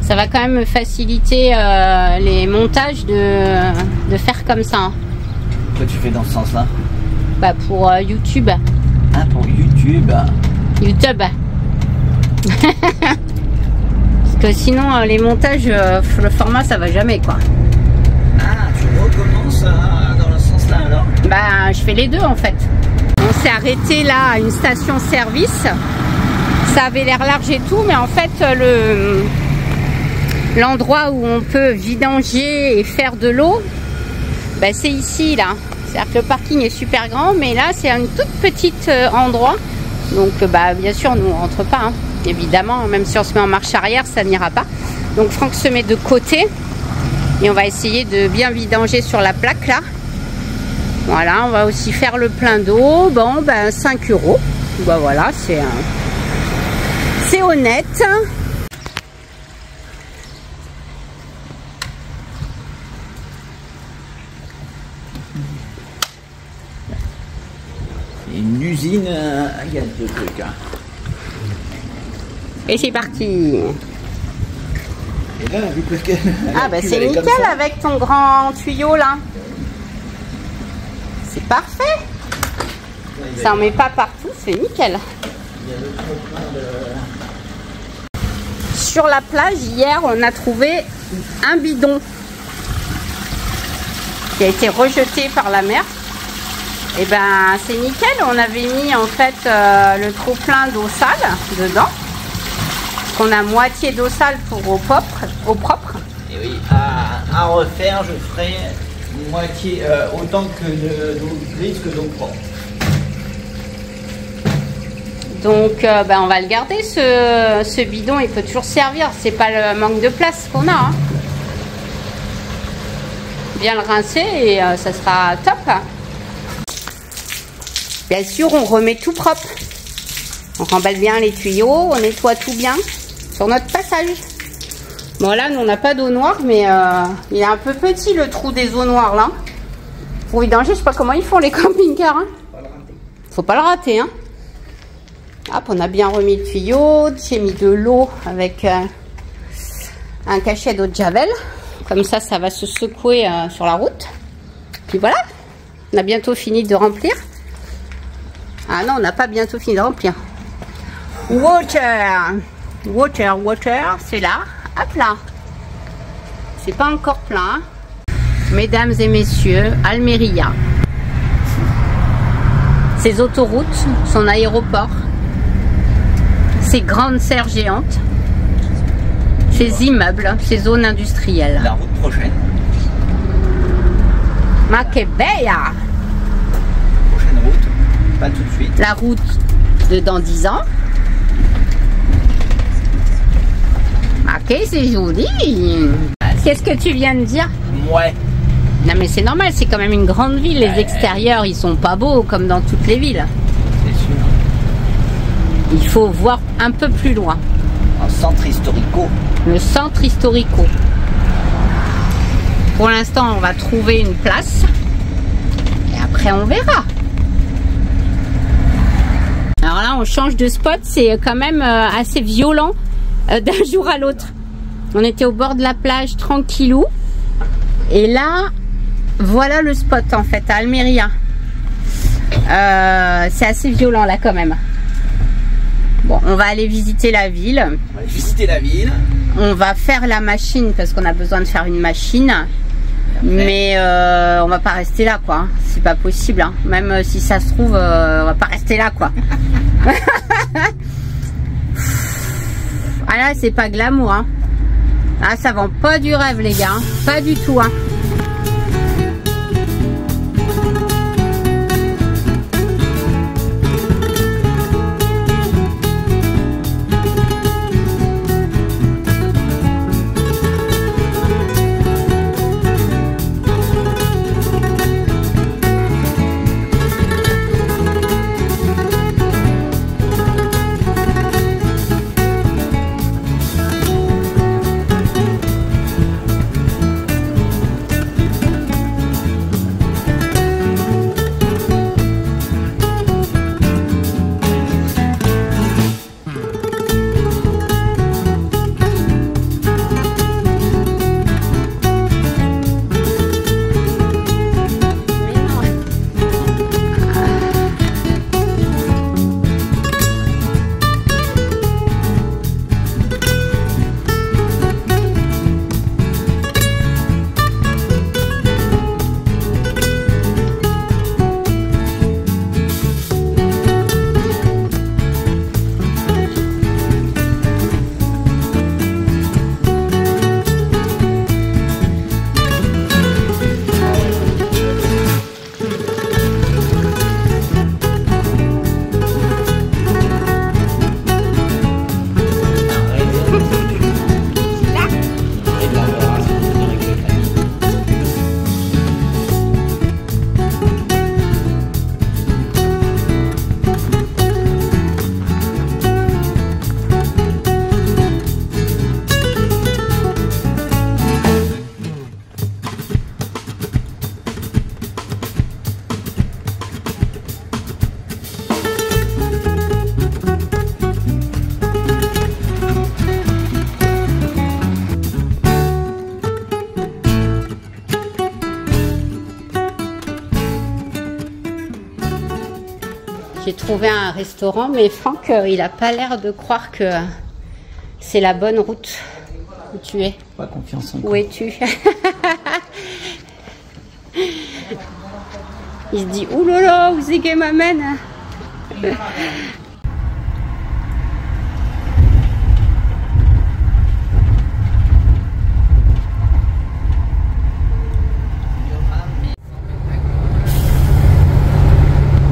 Ça va quand même me faciliter les montages de faire comme ça. Hein. Pourquoi tu fais dans ce sens-là? Bah pour YouTube. Ah, pour YouTube. YouTube. Parce que sinon les montages, le format ça va jamais quoi. Ah, tu recommences dans le sens là alors? Bah je fais les deux en fait. On s'est arrêté là à une station service. Ça avait l'air large et tout, mais en fait l'endroit où on peut vidanger et faire de l'eau, bah, c'est ici là. C'est-à-dire que le parking est super grand, mais là c'est un tout petit endroit. Donc bah, bien sûr nous on rentre pas, hein. Évidemment, même si on se met en marche arrière, ça n'ira pas. Donc Franck se met de côté et on va essayer de bien vidanger sur la plaque là. Voilà, on va aussi faire le plein d'eau. Bon, ben 5 €. Ben voilà, c'est honnête. C'est une usine à gaz de trucs. Hein. Et c'est parti. Et là, vu que ah ben c'est nickel avec ton grand tuyau là. C'est parfait. Ça en met pas partout, c'est nickel. Sur la plage, hier, on a trouvé un bidon qui a été rejeté par la mer. Et ben, c'est nickel. On avait mis en fait le trop plein d'eau sale dedans. Qu'on a moitié d'eau sale pour eau propre. Et oui, à refaire, je ferai moitié autant que d'eau grise que d'eau propre. Donc ben, on va le garder ce bidon, il peut toujours servir, c'est pas le manque de place qu'on a. Hein. Bien le rincer et ça sera top. Bien sûr on remet tout propre. On remballe bien les tuyaux, on nettoie tout bien sur notre passage. Bon là nous on n'a pas d'eau noire mais il est un peu petit le trou des eaux noires là. Pour vidanger, je sais pas comment ils font les camping-cars. Hein. Faut pas le rater. Hein. Hop, on a bien remis le tuyau, j'ai mis de l'eau avec un cachet d'eau de javel. Comme ça, ça va se secouer sur la route. Puis voilà, on a bientôt fini de remplir. Ah non, on n'a pas bientôt fini de remplir. Water, water, water, c'est là. Hop là. C'est pas encore plein. Mesdames et messieurs, Almeria. Ses autoroutes, son aéroport. Ces grandes serres géantes, ces immeubles, ces zones industrielles. La route prochaine. Ma que bella! Prochaine route, pas tout de suite. La route de dans 10 ans. Ah, que c'est joli! Qu'est-ce que tu viens de dire? Ouais. Non mais c'est normal, c'est quand même une grande ville. Les extérieurs, ils sont pas beaux comme dans toutes les villes. C'est sûr. Il faut voir un peu plus loin. Un centre historico. Le centre historico. Pour l'instant, on va trouver une place. Et après, on verra. Alors là, on change de spot. C'est quand même assez violent d'un jour à l'autre. On était au bord de la plage, tranquillou. Et là, voilà le spot en fait, à Almeria. C'est assez violent là quand même. Bon, on va aller visiter la ville. On va visiter la ville. On va faire la machine parce qu'on a besoin de faire une machine. Mais on va pas rester là quoi. C'est pas possible. Hein. Même si ça se trouve, on va pas rester là quoi. Ah là, c'est pas glamour. Hein. Ah, ça vend pas du rêve les gars. Hein. Pas du tout. Hein. J'ai trouvé un restaurant, mais Franck, il a pas l'air de croire que c'est la bonne route. Où tu es? Pas confiance en toi. Où es-tu? Il se dit, ouh là là, où c'est qu'elle m'amène?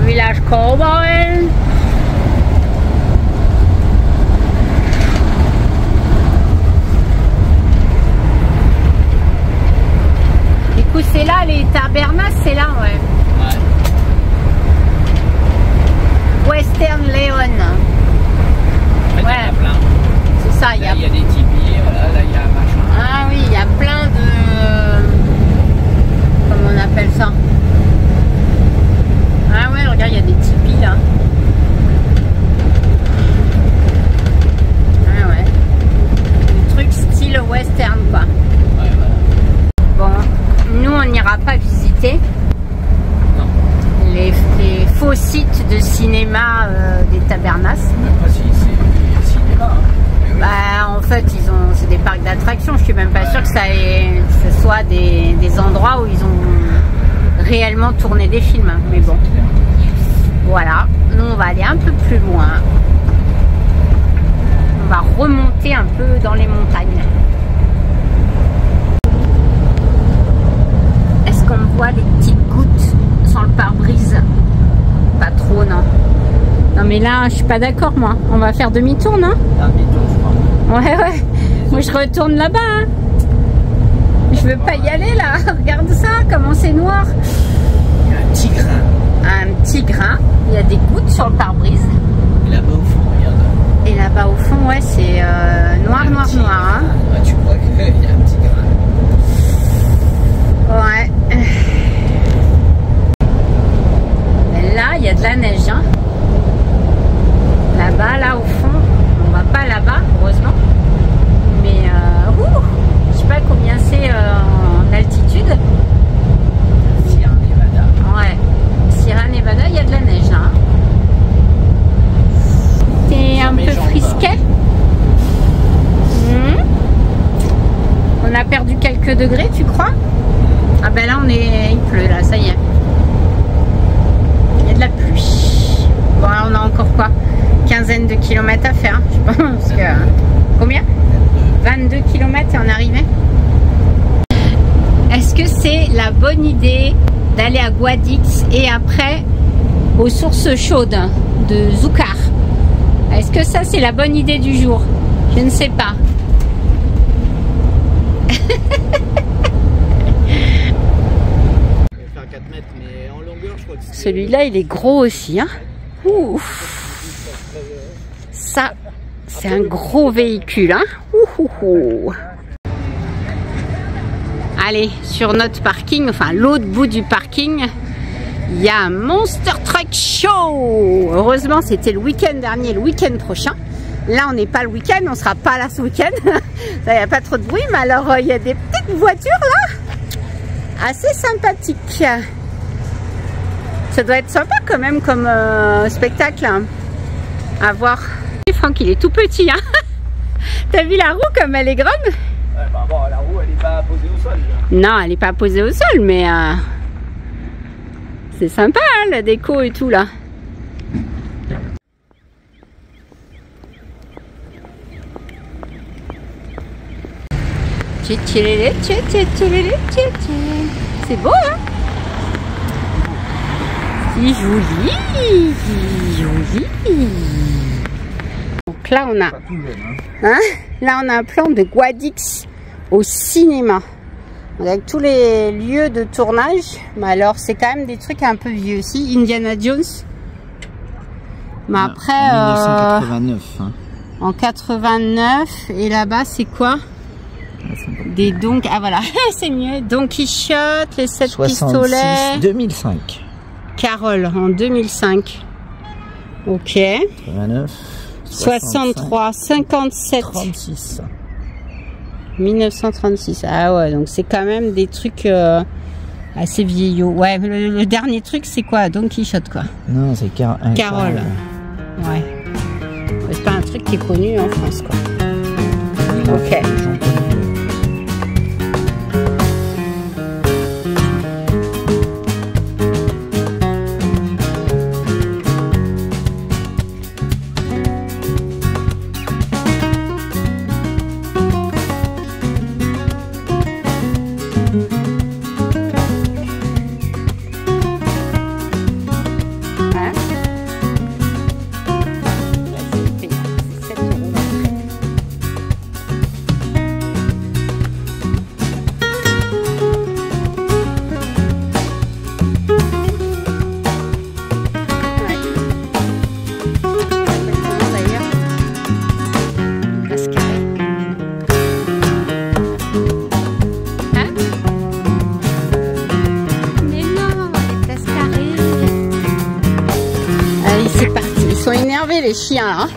Village Cowboy. Du coup, c'est là, les tabernas, c'est là, ouais. Western Leon. En fait, Ouais. il y en a plein. C'est ça, il y a... Là, il y a des tipis, voilà, là, il y a un machin. Ah oui, il y a plein de... Comment on appelle ça? Ah ouais, regarde, il y a des tipis là. Ah ouais. Des trucs style western quoi. Ouais, voilà. Bon, nous on n'ira pas visiter Non. les faux sites de cinéma des tabernas. Même pas si c'est cinéma. Hein. Bah en fait c'est des parcs d'attractions. Je suis même pas sûre que ce soit des endroits où ils ont réellement tourné des films. Mais bon. Voilà, nous on va aller un peu plus loin. On va remonter un peu dans les montagnes. Est-ce qu'on voit les petites gouttes sur le pare-brise? Pas trop, non. Non mais là, je suis pas d'accord moi. On va faire demi-tour, non? Demi-tour, je crois. Ouais, ouais. Moi je retourne là-bas. Hein. Je veux pas y aller là. Regarde ça, comment c'est noir. Il y a un petit grain. Un petit grain, il y a des gouttes sur le pare-brise. Et là-bas au fond, regarde. Et là-bas au fond, ouais, c'est noir, noir, noir. Hein. Ouais, tu crois qu'il y a un petit grain. Ouais. Mais là, il y a de la neige. Hein. Là-bas, là au fond, on va pas là-bas, heureusement. Mais, je sais pas combien c'est en altitude. Sierra Nevada. Ouais. Sierra Nevada, il y a de la neige là. Hein. T'es un peu frisquet. On a perdu quelques degrés, tu crois? Ah ben là, il pleut là, ça y est. Il y a de la pluie. Bon, là, on a encore quoi? Quinzaine de kilomètres à faire, je pense que... Combien? 22 km et on est arrivé. Est-ce que c'est la bonne idée d'aller à Guadix et après aux sources chaudes de Zúcar? Est-ce que ça c'est la bonne idée du jour? Je ne sais pas. Faire 4 mètres, mais en longueur, je crois que c'est... Celui-là il est gros aussi. Hein. Ouf. Ça c'est un gros véhicule. Hein. Ouh. Allez, sur notre parking, enfin l'autre bout du parking, il y a un Monster Truck Show. Heureusement, c'était le week-end dernier, le week-end prochain. Là, on n'est pas le week-end, on sera pas là ce week-end. Il n'y a pas trop de bruit, mais alors il y a des petites voitures là, assez sympathiques. Ça doit être sympa quand même comme spectacle hein, à voir. Franck, il est tout petit. Hein. T'as vu la roue comme elle est grande? Ouais, bah bon, la roue, elle n'est pas posée au sol. Là. Non, elle n'est pas posée au sol, mais c'est sympa hein, la déco et tout là. C'est beau hein? C'est joli, joli. Donc là on a, hein? Là on a un plan de Guadix au cinéma. Avec tous les lieux de tournage. Mais alors c'est quand même des trucs un peu vieux aussi. Indiana Jones. Mais après en 1989. Hein. En 89. Et là-bas c'est quoi? Des donc ah voilà c'est mieux. Don Quichotte, les 7 pistolets. 2005. Carole en 2005. Ok. 89. 63, 57. 36. 1936. Ah ouais, donc c'est quand même des trucs Assez vieillot. Ouais, le dernier truc, c'est quoi? Don Quichotte, quoi. Non, c'est Carole. Ouais. C'est pas un truc qui est connu en France, quoi. Ok. Les chiens là.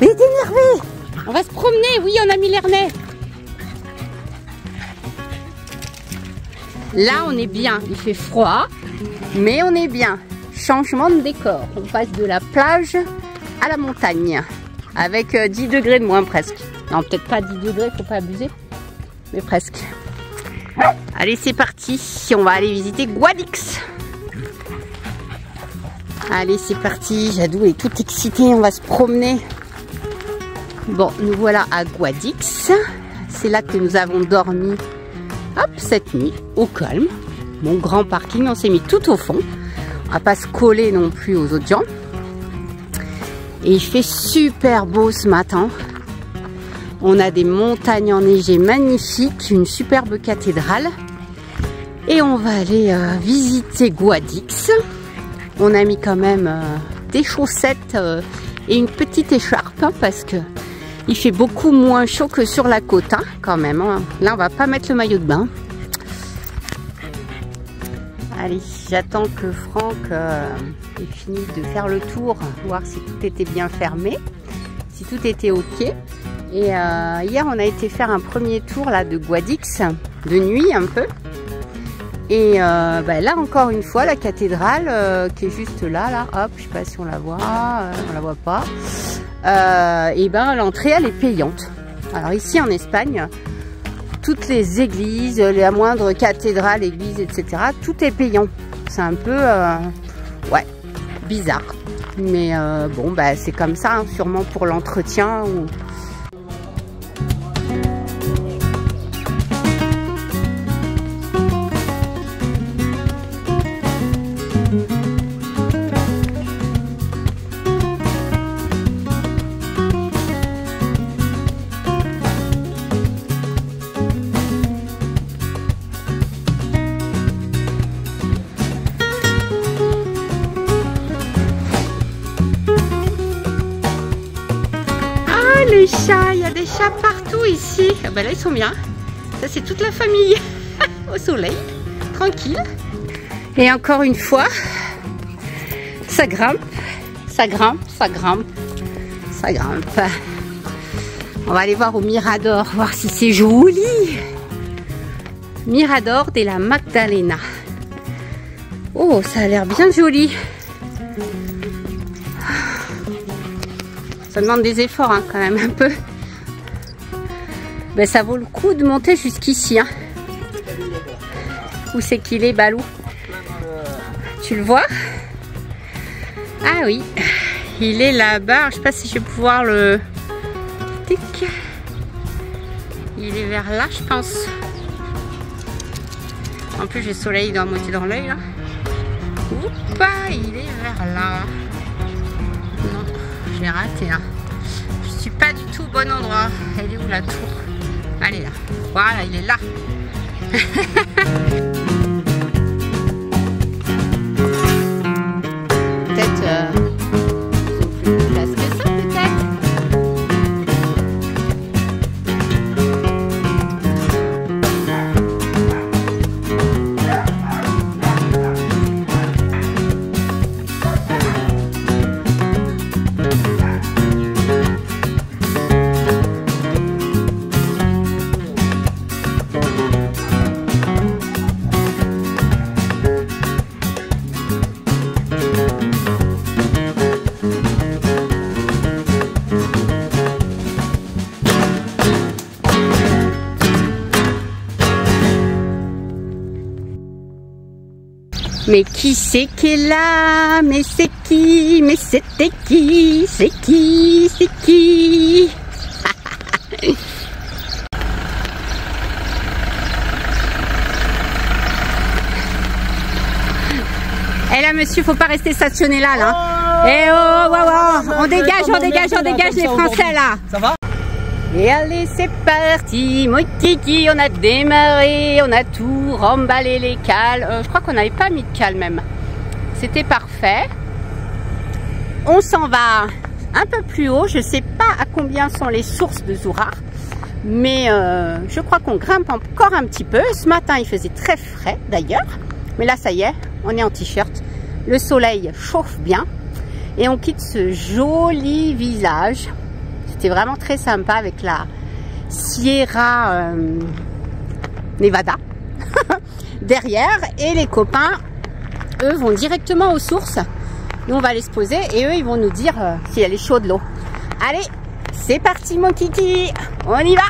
Il est énervé. On va se promener. Oui, on a mis l'harnais. Là, on est bien. Il fait froid, mais on est bien. Changement de décor. On passe de la plage à la montagne avec 10 degrés de moins presque. Non, peut-être pas 10 degrés, faut pas abuser, mais presque. Allez, c'est parti. On va aller visiter Guadix. Allez, c'est parti. Jadou est tout excité. On va se promener. Bon, nous voilà à Guadix. C'est là que nous avons dormi. Hop, cette nuit, au calme. Mon grand parking, on s'est mis tout au fond. On va pas se coller non plus aux autres gens. Et il fait super beau ce matin. On a des montagnes enneigées magnifiques, une superbe cathédrale. Et on va aller visiter Guadix. On a mis quand même des chaussettes et une petite écharpe hein, parce que il fait beaucoup moins chaud que sur la côte hein, quand même. Hein. Là, on va pas mettre le maillot de bain. Allez, j'attends que Franck ait fini de faire le tour, voir si tout était bien fermé, si tout était ok. Et hier, on a été faire un premier tour là de Guadix, de nuit un peu. Et là encore une fois la cathédrale qui est juste là, hop, je sais pas si on la voit, on la voit pas. Et l'entrée elle est payante. Alors ici en Espagne, toutes les églises, la moindre cathédrale, église, etc. Tout est payant. C'est un peu bizarre. Mais c'est comme ça, hein, sûrement pour l'entretien ou. Les chats, il y a des chats partout ici. Ah là ils sont bien. Ça c'est toute la famille au soleil, tranquille. Et encore une fois, ça grimpe, ça grimpe, ça grimpe, ça grimpe. On va aller voir au Mirador, voir si c'est joli. Mirador de la Magdalena. Oh, ça a l'air bien joli. Ça demande des efforts hein, quand même un peu. Ça vaut le coup de monter jusqu'ici. Hein. Où c'est qu'il est, Balou? Tu le vois? Ah oui, il est là-bas. Je sais pas si je vais pouvoir le... Tic. Il est vers là, je pense. En plus, j'ai le soleil dans la moitié dans l'œil là. Oupa, il est vers là. Non, je l'ai raté là. Je suis pas du tout au bon endroit. Elle est où la tour? Elle est là. Voilà, il est là. Peut-être ils ont plus de place que ça, peut-être. Mais qui c'est qui est là? Mais c'est qui? Mais c'était qui? C'est qui? C'est qui? Eh là, monsieur, faut pas rester stationné là, là. Eh oh, wow, on dégage les Français là. Ça va? Et allez, c'est parti, mon kiki, on a démarré, on a tout remballé les cales. Je crois qu'on n'avait pas mis de cales même. C'était parfait. On s'en va un peu plus haut. Je sais pas à combien sont les sources de Zourar, mais je crois qu'on grimpe encore un petit peu. Ce matin, il faisait très frais d'ailleurs, mais là, ça y est, on est en t-shirt. Le soleil chauffe bien et on quitte ce joli village. C'était vraiment très sympa avec la Sierra Nevada derrière, et les copains, eux, vont directement aux sources. Nous, on va aller se poser et eux, ils vont nous dire si elle est chaude l'eau. Allez, c'est parti mon kiki, on y va.